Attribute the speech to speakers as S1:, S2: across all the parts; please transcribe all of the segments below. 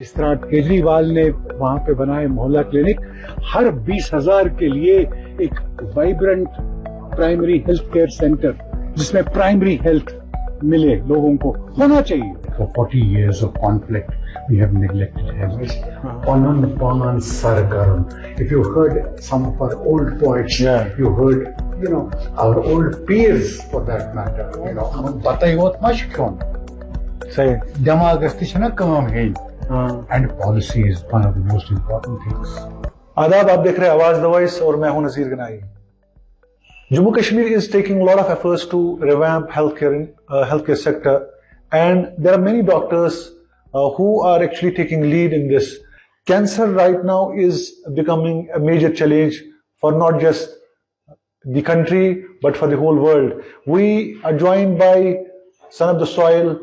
S1: इस तरह केजरीवाल ने वहां पे बनाए मोहल्ला क्लिनिक, हर 20,000 के लिए एक vibrant primary health care centre जिसमें प्राइमरी हेल्थ मिले लोगों को होना चाहिए.
S2: For 40 years of conflict, we have neglected health. Panan Panan Sarkaram. If you heard some of our old poets, you heard, our old peers for that matter, Batayot Mashkon.
S1: Say,
S2: Damagastishana Kamam Hai. And policy is one of the most important things.
S3: आदाब, आप देख रहे हैं आवाज the voice और मैं हूं नजीर Ganai. Jammu Kashmir is taking a lot of efforts to revamp healthcare sector, and there are many doctors who are actually taking lead in this. Cancer right now is becoming a major challenge for not just the country but for the whole world. We are joined by son of the soil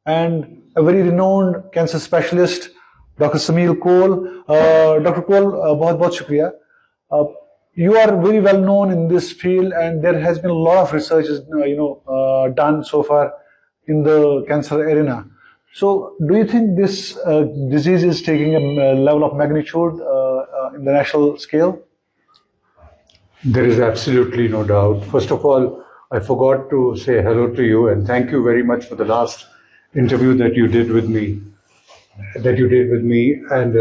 S3: and a very renowned cancer specialist, Dr. Kaul. Dr. Kaul, बहुत शुक्रिया. You are very well known in this field, and there has been a lot of research, done so far in the cancer arena. So, do you think this disease is taking a level of magnitude in the national scale?
S2: There is absolutely no doubt. First of all, I forgot to say hello to you and thank you very much for the last interview that you did with me. And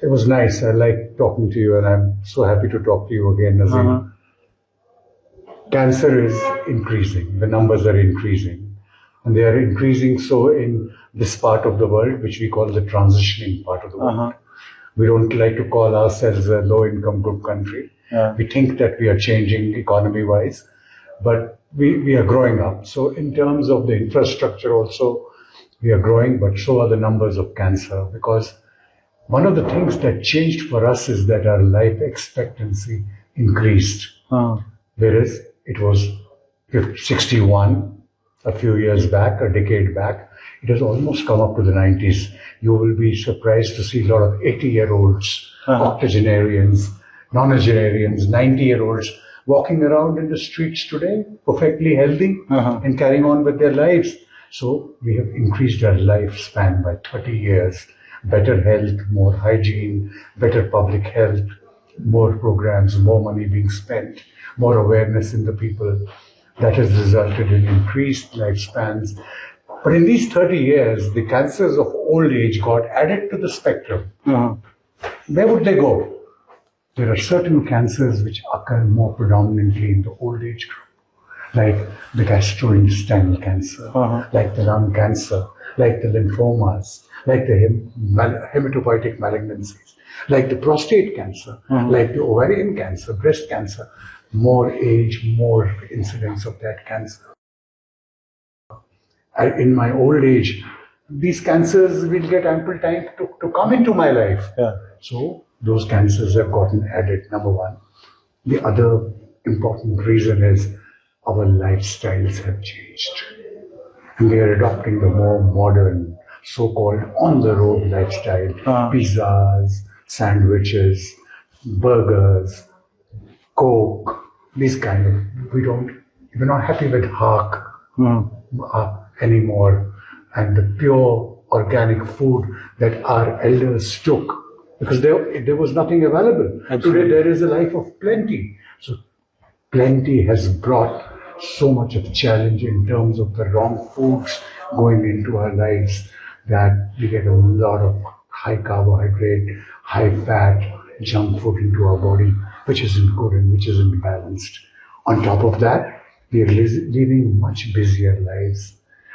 S2: it was nice. I like talking to you, and I'm so happy to talk to you again, Nazim. Cancer is increasing. The numbers are increasing, and they are increasing so in this part of the world, which we call the transitioning part of the world. We don't like to call ourselves a low-income group country. We think that we are changing economy-wise, but we are growing up. So in terms of the infrastructure also, we are growing, but so are the numbers of cancer. Because one of the things that changed for us is that our life expectancy increased. Whereas it was 61 a few years back, a decade back, it has almost come up to the 90s. You will be surprised to see a lot of 80-year-olds, octogenarians, nonagenarians, 90-year-olds walking around in the streets today, perfectly healthy and carrying on with their lives. So we have increased our lifespan by 30 years. Better health, more hygiene, better public health, more programs, more money being spent, more awareness in the people. That has resulted in increased lifespans. But in these 30 years, the cancers of old age got added to the spectrum. Where would they go? There are certain cancers which occur more predominantly in the old age group, like the gastrointestinal cancer, like the lung cancer, like the lymphomas, like the hematopoietic malignancies, like the prostate cancer, like the ovarian cancer, breast cancer. More age, more incidence of that cancer. In my old age, these cancers will get ample time to come into my life. So those cancers have gotten added, number one. The other important reason is our lifestyles have changed. And we are adopting the more modern, so-called on-the-road lifestyle. Pizzas, sandwiches, burgers, Coke, these kind of, we're not happy with Hark anymore. And the pure organic food that our elders took, because there was nothing available. Today there is a life of plenty. So plenty has brought so much of challenge in terms of the wrong foods going into our lives, that we get a lot of high carbohydrate, high fat, junk food into our body, which isn't good and which isn't balanced. On top of that, we are living much busier lives.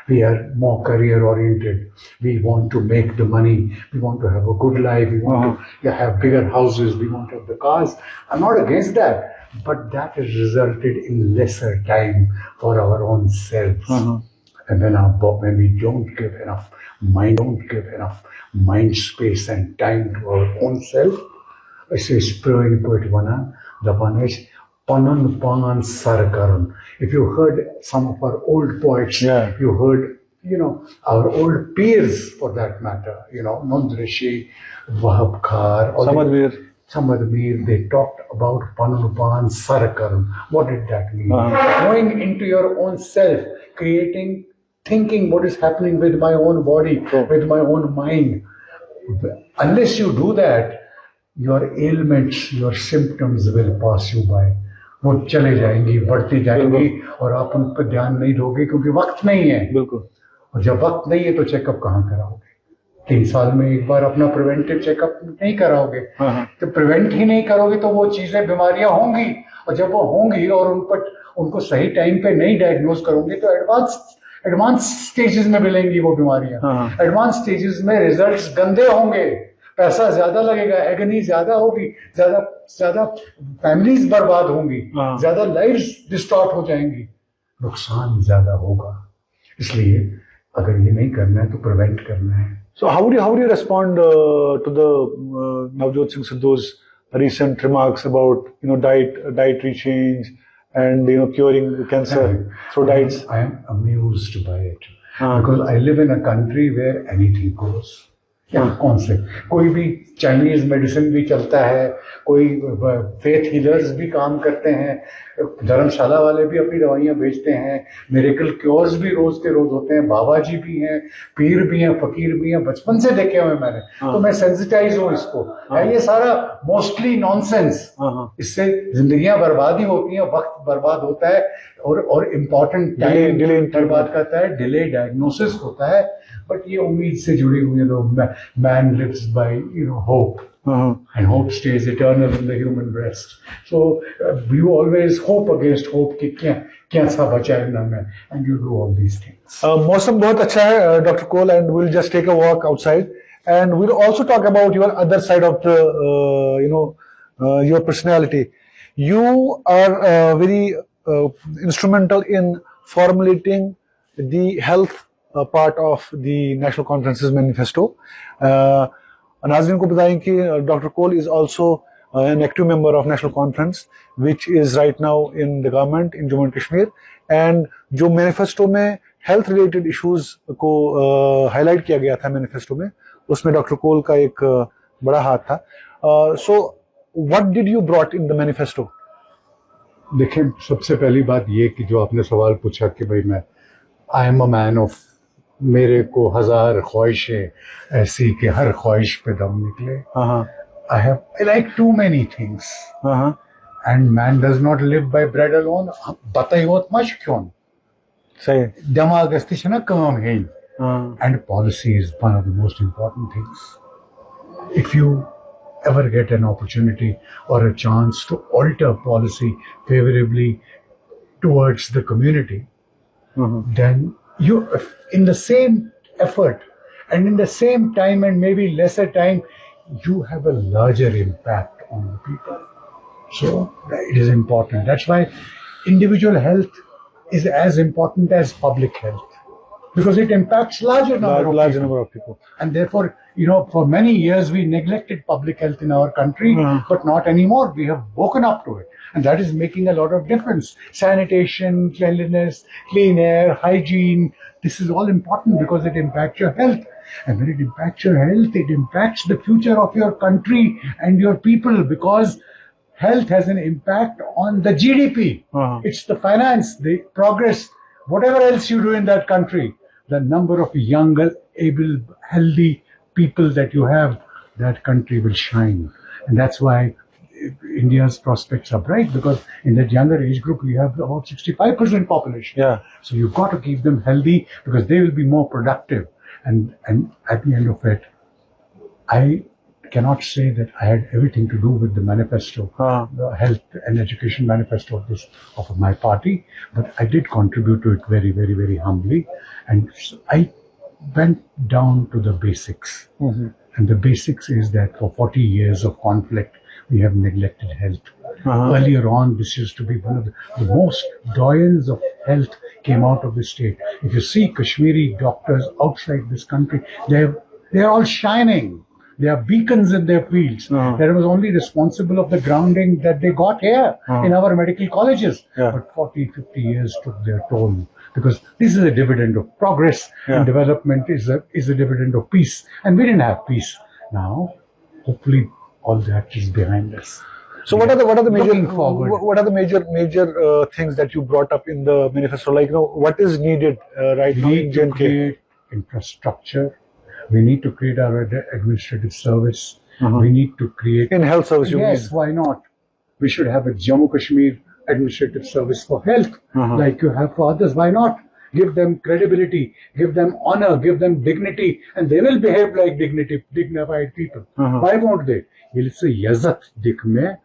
S2: We are more career oriented. We want to make the money. We want to have a good life. We want to have bigger houses. We want to have the cars. I'm not against that, but that has resulted in lesser time for our own selves. And when we don't give enough mind space and time to our own self, I say Panan Panan Sarkaram. If you heard some of our old poets, you heard, our old peers for that matter, Nandrishi, Wahab Khar, Samadmir, they talked about Panan Panan Sarkaram. What did that mean? Going into your own self, creating thinking what is happening with my own body, with my own mind. Unless you do that, your ailments, your symptoms will pass you by. वो चले जाएंगी, बढ़ती जाएंगी और आप उन पर ध्यान नहीं दोगे क्योंकि वक्त नहीं है.
S3: बिल्कुल.
S2: और जब वक्त नहीं है तो चेकअप कहाँ कराओगे? 3 साल में एक बार अपना प्रिवेंटिव चेकअप नहीं कराओगे. तो प्रिवेंट ही नहीं करोगे तो वो चीजें, बीमारियां होंगी, और जब वो होंगी और उनको सही टाइम पे नहीं डायग्नोज करोगे तो एडवांस स्टेजेस में मिलेंगी वो बीमारियां. एडवांस स्टेजेस में रिजल्ट्स गंदे होंगे, पैसा ज्यादा लगेगा, एगनी ज्यादा होगी, ज्यादा फैमिलीज बर्बाद होंगी, ज्यादा लाइव्स डिस्टॉर्ट हो जाएंगी, नुकसान ज्यादा होगा. इसलिए अगर ये नहीं करना है तो प्रिवेंट करना है.
S3: So how do you respond to the Navjot Singh Sidhu's recent remarks about dietary change and curing cancer through diets?
S2: I am amused by it because I live in a country where anything goes. कौन से कोई भी Chinese medicine भी चलता है, कोई faith healers भी काम करते हैं, धर्मशाला वाले भी अपनी दवाइयां बेचते हैं, मिरेकल क्योर्स भी रोज के रोज होते हैं, बाबा जी भी हैं, पीर भी हैं, फकीर भी हैं, बचपन से देखे हुए मैंने. तो मैं सेंसिटाइज हूँ इसको. ये सारा मोस्टली नॉनसेंस. इससे जिंदगियां बर्बाद ही होती हैं, वक्त बर्बाद होता है और इम्पोर्टेंट टाइम बर्बाद करता है, डिले डायग्नोसिस होता है. बट ये उम्मीद से जुड़ी हुई है. Man lives by hope, and hope stays eternal in the human breast. So you always hope against hope कि क्या सा बचाए ना मैं, and you do all these things.
S3: मौसम बहुत अच्छा है, Dr. Kaul, and we'll just take a walk outside, and we'll also talk about your other side of the your personality. You are very instrumental in formulating the health part of the National Conference's manifesto. नाज़रीन को बताएं कि doctor Cole is also an active member of National Conference, which is right now in the government in Jammu and Kashmir, and जो manifesto में health related issues को highlight किया गया था मैनिफेस्टो में, उसमें डॉक्टर कोल का एक बड़ा हाथ था. So what did you brought in the manifesto?
S2: देखिए, सबसे पहली बात ये कि जो आपने सवाल पूछा कि भाई मैं I am a man of, मेरे को 1000 ख्वाहिशें ऐसी कि हर ख्वाहिश पे दम निकले. I like too many things. And man does not live by bread alone. बताई होत मच क्यों?
S3: सही.
S2: दिमाग अस्तिश ना काम है. And policy is one of the most important things. If you ever get an opportunity or a chance to alter policy favorably towards the community, then you, in the same effort and in the same time and maybe lesser time, you have a larger impact on the people. So it is important. That's why individual health is as important as public health, because it impacts larger number of people. And therefore, for many years we neglected public health in our country, but not anymore. We have woken up to it. And that is making a lot of difference. Sanitation, cleanliness, clean air, hygiene, this is all important because it impacts your health. And when it impacts your health, it impacts the future of your country and your people, because health has an impact on the GDP. It's the finance, the progress, whatever else you do in that country. The number of young, able, healthy people that you have, that country will shine. And that's why India's prospects are bright, because in that younger age group we have about 65% population. So you've got to keep them healthy, because they will be more productive. And at the end of it, I cannot say that I had everything to do with the manifesto, the health and education manifesto of my party, but I did contribute to it very, very, very humbly. And I went down to the basics. And the basics is that for 40 years of conflict, we have neglected health. Earlier on, this used to be one of the most doyens of health came out of the state. If you see Kashmiri doctors outside this country, they're all shining. They are beacons in their fields. That was only responsible of the grounding that they got here in our medical colleges. But 40, 50 years took their toll, because this is a dividend of progress, and development is a dividend of peace. And we didn't have peace. Now, hopefully, all that is behind us.
S3: So what are the major
S2: Looking forward.
S3: what are the major things that you brought up in the manifesto? Like, what is needed right
S2: We
S3: now in
S2: need to
S3: J&K?
S2: create infrastructure. We need to create our administrative service. We need to create.
S3: In health service, you
S2: Yes,
S3: mean?
S2: why not? We should have a Jammu Kashmir administrative service for health, like you have for others. Why not? Give them credibility, give them honor, give them dignity, and they will behave like dignified people. Why won't they? Will say yazat dikme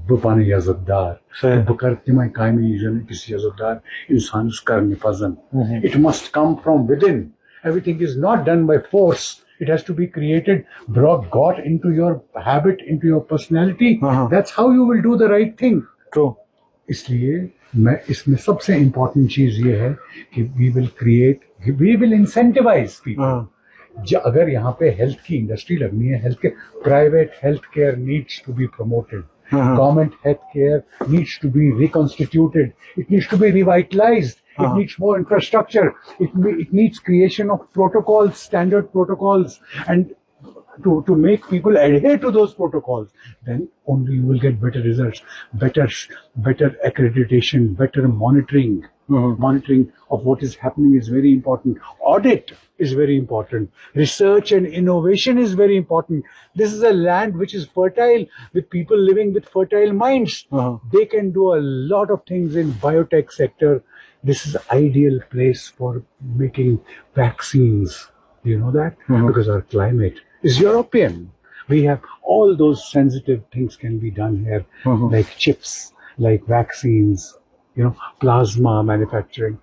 S2: bupane yazaddar.
S3: Sahih.
S2: Bukartimay kaimi izan kis yazaddar insanus karne pazan. It must come from within. Everything is not done by force. It has to be created, got into your habit, into your personality. That's how you will do the right thing.
S3: True.
S2: इसलिए मैं इसमें सबसे important चीज ये है कि we will incentivise people. अगर यहाँ पे हेल्थ की इंडस्ट्री लगनी है, हेल्थ के private health care needs to be promoted. Government health care needs to be reconstituted. It needs to be revitalized. It needs more infrastructure. It needs creation of protocols, standard protocols, and to make people adhere to those protocols. Then only you will get better results, better accreditation, better monitoring. Monitoring of what is happening is very important. Audit is very important. Research and innovation is very important. This is a land which is fertile, with people living with fertile minds. They can do a lot of things in biotech sector. This is an ideal place for making vaccines. Do you know that? Because our climate is European. We have all those sensitive things can be done here, like chips, like vaccines, plasma manufacturing.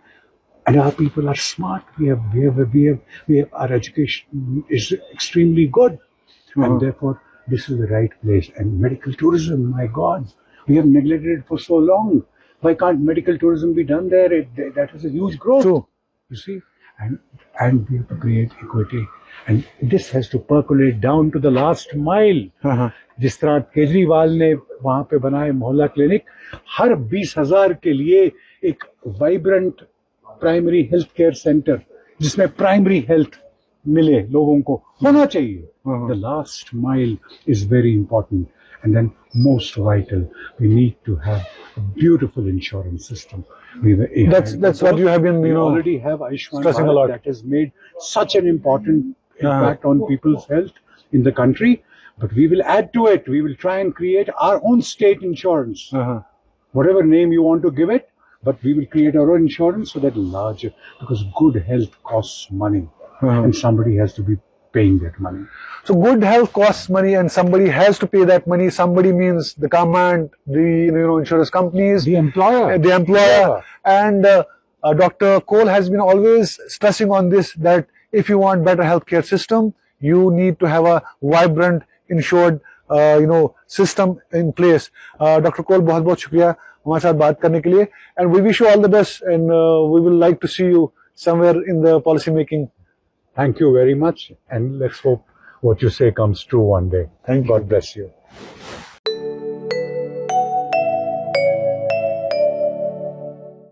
S2: And our people are smart. We have our education is extremely good. And therefore, this is the right place. And medical tourism, my God, we have neglected it for so long. Why can't medical tourism be done there? That is a huge growth.
S3: True.
S2: You see? And we have to create equity. And this has to percolate down to the last mile. जिस तरह केजरीवाल ने वहां पे बनाए मोहल्ला clinic, हर 20,000 के लिए एक vibrant primary health care centre जिसमें प्राइमरी हेल्थ मिले लोगों को होना चाहिए. The last mile is very important. And then most vital, we need to have a beautiful insurance system.
S3: That's what you have been,
S2: we already have Ayushman
S3: stressing a
S2: Bharat
S3: lot.
S2: that has made such an important impact on people's health in the country. But we will add to it. We will try and create our own state insurance. Whatever name you want to give it, but we will create our own insurance so that larger, because good health costs money. And somebody has to be paying that money.
S3: So good health costs money, and somebody has to pay that money. Somebody means the government, the insurance companies,
S2: The employer.
S3: Yeah. And Dr. Kaul has been always stressing on this, that if you want better healthcare system, you need to have a vibrant, insured, system in place. Dr. Kaul, बहुत शुक्रिया हमारे साथ बात करने के लिए, and we wish you all the best, and we will like to see you somewhere in the policy making.
S2: Thank you very much, and let's hope what you say comes true one day.
S3: Thank you.
S2: God bless you.